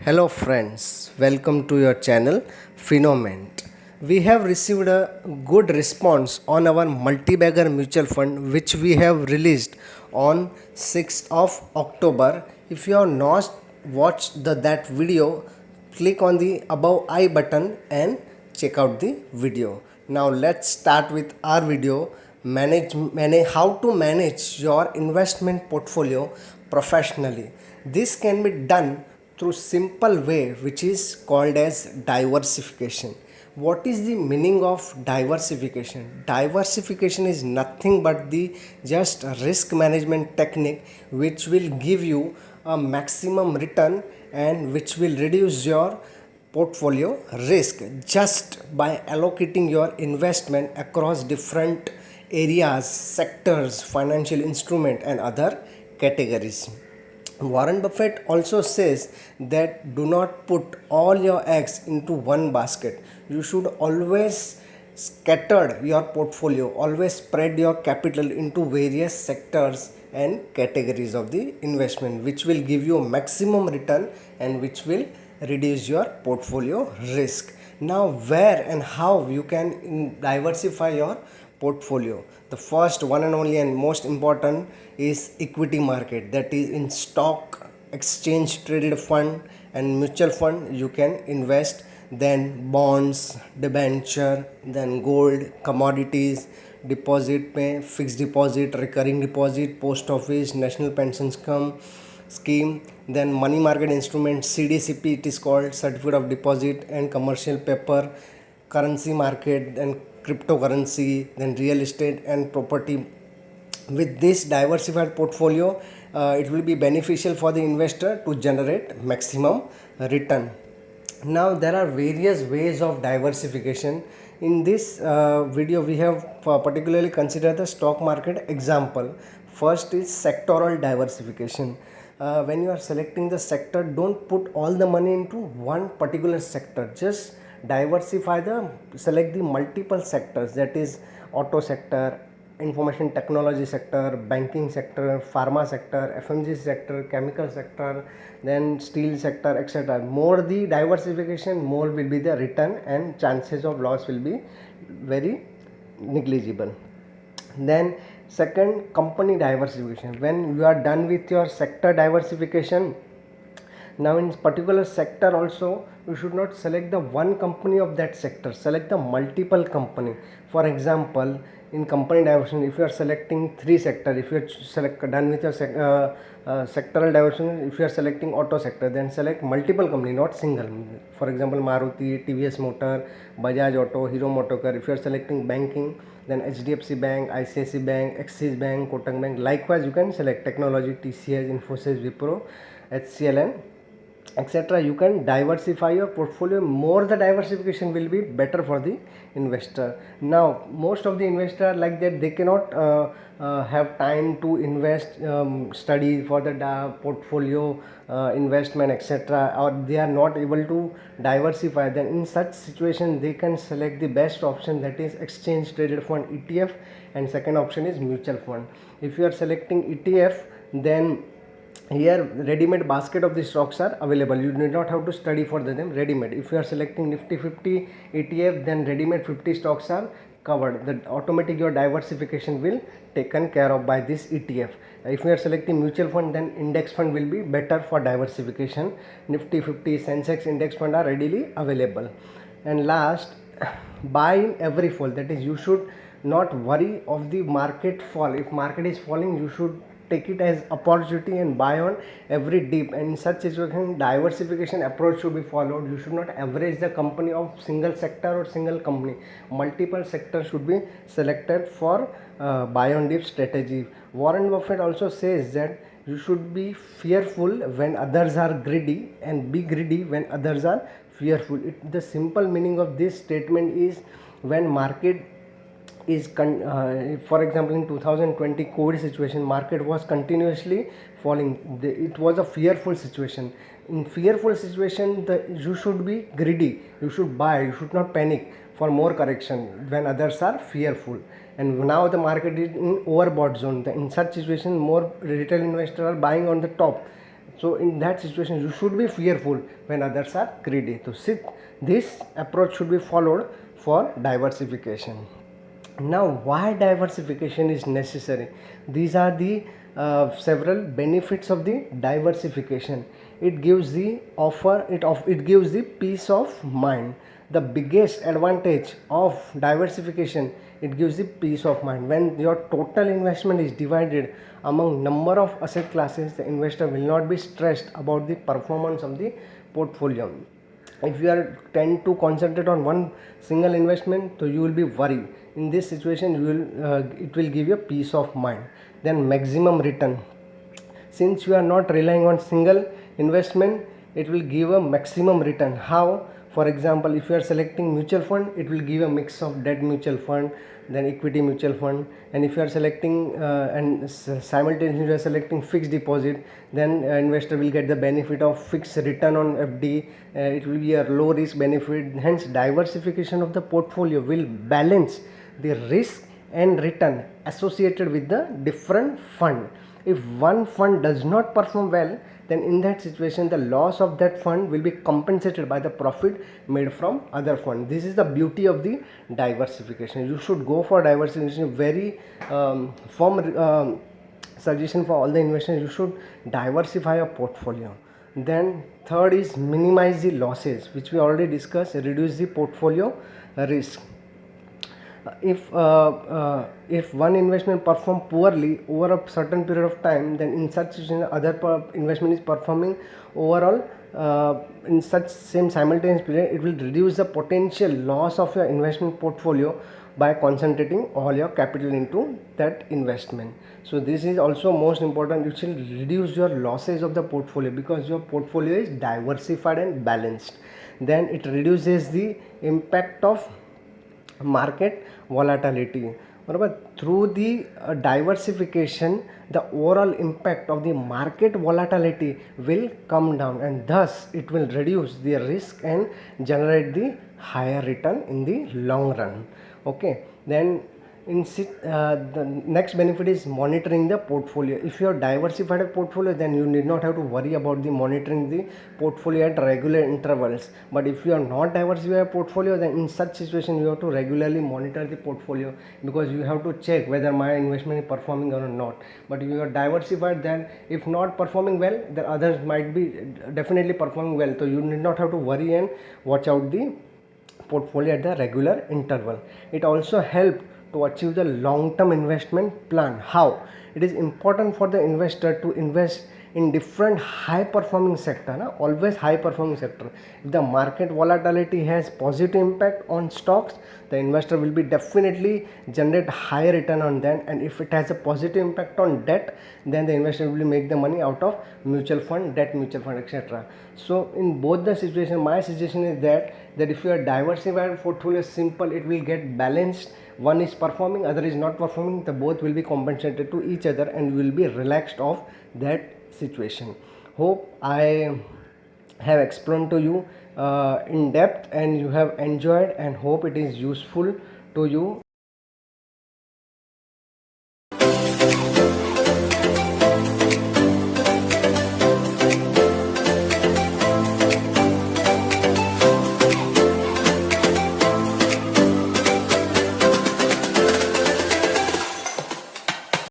Hello friends, welcome to your channel Phenoment. We have received a good response on our multi-bagger mutual fund which we have released on 6th of October. If you have not watched that video, click on the above I button and check out the video. Now let's start with our video how to manage your investment portfolio professionally. This can be done through simple way which is called as diversification. What is the meaning of diversification? Diversification is nothing but the just risk management technique which will give you a maximum return and which will reduce your portfolio risk just by allocating your investment across different areas, sectors, financial instrument and other categories. Warren Buffett also says that do not put all your eggs into one basket. You should always scatter your portfolio, always spread your capital into various sectors and categories of the investment, which will give you maximum return and which will reduce your portfolio risk. Now, where and how you can diversify your portfolio? The first one and only and most important is equity market, that is in stock, exchange traded fund and mutual fund you can invest, then bonds, debenture, then gold, commodities, deposit pay, fixed deposit, recurring deposit, post office, national pension scheme, then money market instrument, CDCP it is called, certificate of deposit and commercial paper, currency market, then cryptocurrency, then real estate and property. With this diversified portfolio, it will be beneficial for the investor to generate maximum return. Now there are various ways of diversification. In this video we have particularly considered the stock market example. First is sectoral diversification. When you are selecting the sector, don't put all the money into one particular sector, just select the multiple sectors, that is auto sector, information technology sector, banking sector, pharma sector, FMG sector, chemical sector, then steel sector, etc. More the diversification, more will be the return and chances of loss will be very negligible. Then second, company diversification. When you are done with your sector diversification, now in particular sector also you should not select the one company of that sector, select the multiple company. For example, in company diversification, if you are selecting three sector, if you are done with your sectoral diversification, if you are selecting auto sector, then select multiple company, not single. For example, Maruti, TVS Motor, Bajaj Auto, Hero Motocar. If you are selecting banking, then HDFC Bank, ICICI Bank, Axis Bank, Kotak Bank. Likewise, you can select technology, TCS, Infosys, Wipro, HCL and etc. You can diversify your portfolio. More the diversification will be better for the investor. Now most of the investors like that, they cannot have time to invest, study for the portfolio investment, etc., or they are not able to diversify. Then in such situation they can select the best option, that is exchange traded fund, ETF, and second option is mutual fund. If you are selecting ETF, then here ready-made basket of the stocks are available. You do not have to study for them, ready-made. If you are selecting Nifty 50 ETF, then ready-made 50 stocks are covered. The automatic your diversification will taken care of by this ETF. If you are selecting mutual fund, then index fund will be better for diversification. Nifty 50, Sensex index fund are readily available. And last, buy in every fall, that is you should not worry of the market fall. If market is falling, you should take it as opportunity and buy on every dip. And in such situation, diversification approach should be followed. You should not average the company of single sector or single company. Multiple sectors should be selected for buy on dip strategy. Warren Buffett also says that you should be fearful when others are greedy and be greedy when others are fearful. The simple meaning of this statement is, when market is for example in 2020 COVID situation, market was continuously falling. It was a fearful situation. In fearful situation, you should be greedy, you should buy, you should not panic for more correction when others are fearful. And now the market is in overbought zone. In such situation, more retail investors are buying on the top. So in that situation you should be fearful when others are greedy. So this approach should be followed for diversification. Now, why diversification is necessary? These are the several benefits of the diversification. It gives the it gives the peace of mind. The biggest advantage of diversification, it gives the peace of mind. When your total investment is divided among number of asset classes, the investor will not be stressed about the performance of the portfolio. If you are tend to concentrate on one single investment, so you will be worried. In this situation you will it will give you peace of mind. Then maximum return, since you are not relying on single investment, it will give a maximum return. How? For example, if you are selecting mutual fund, it will give a mix of debt mutual fund, then equity mutual fund. And if you are selecting and simultaneously you are selecting fixed deposit, then investor will get the benefit of fixed return on FD. It will be a low risk benefit. Hence diversification of the portfolio will balance the risk and return associated with the different fund. If one fund does not perform well, then in that situation the loss of that fund will be compensated by the profit made from other fund. This is the beauty of the diversification. You should go for diversification. Very firm suggestion for all the investors: you should diversify your portfolio. Then third is minimize the losses, which we already discussed. Reduce the portfolio risk. If one investment perform poorly over a certain period of time, then in such situation other investment is performing overall in such same simultaneous period, it will reduce the potential loss of your investment portfolio by concentrating all your capital into that investment. So this is also most important. You should reduce your losses of the portfolio because your portfolio is diversified and balanced. Then it reduces the impact of market volatility. Through the diversification, the overall impact of the market volatility will come down, and thus it will reduce the risk and generate the higher return in the long run. Okay, then the next benefit is monitoring the portfolio. If you have diversified a portfolio, then you need not have to worry about the monitoring the portfolio at regular intervals. But if you are not diversified a portfolio, then in such situation you have to regularly monitor the portfolio, because you have to check whether my investment is performing or not. But if you are diversified, then if not performing well, the others might be definitely performing well, so you need not have to worry and watch out the portfolio at the regular interval. It also helps to achieve the long-term investment plan. How? It is important for the investor to invest in different high performing sector, always high performing sector. If the market volatility has positive impact on stocks, the investor will be definitely generate higher return on them. And if it has a positive impact on debt, then the investor will make the money out of mutual fund, debt mutual fund, etc. So in both the situation, my suggestion is that if you are diversified portfolio, simple, it will get balanced. One is performing, other is not performing, the both will be compensated to each other, and you will be relaxed of that situation. Hope I have explained to you in depth and you have enjoyed, and hope it is useful to you.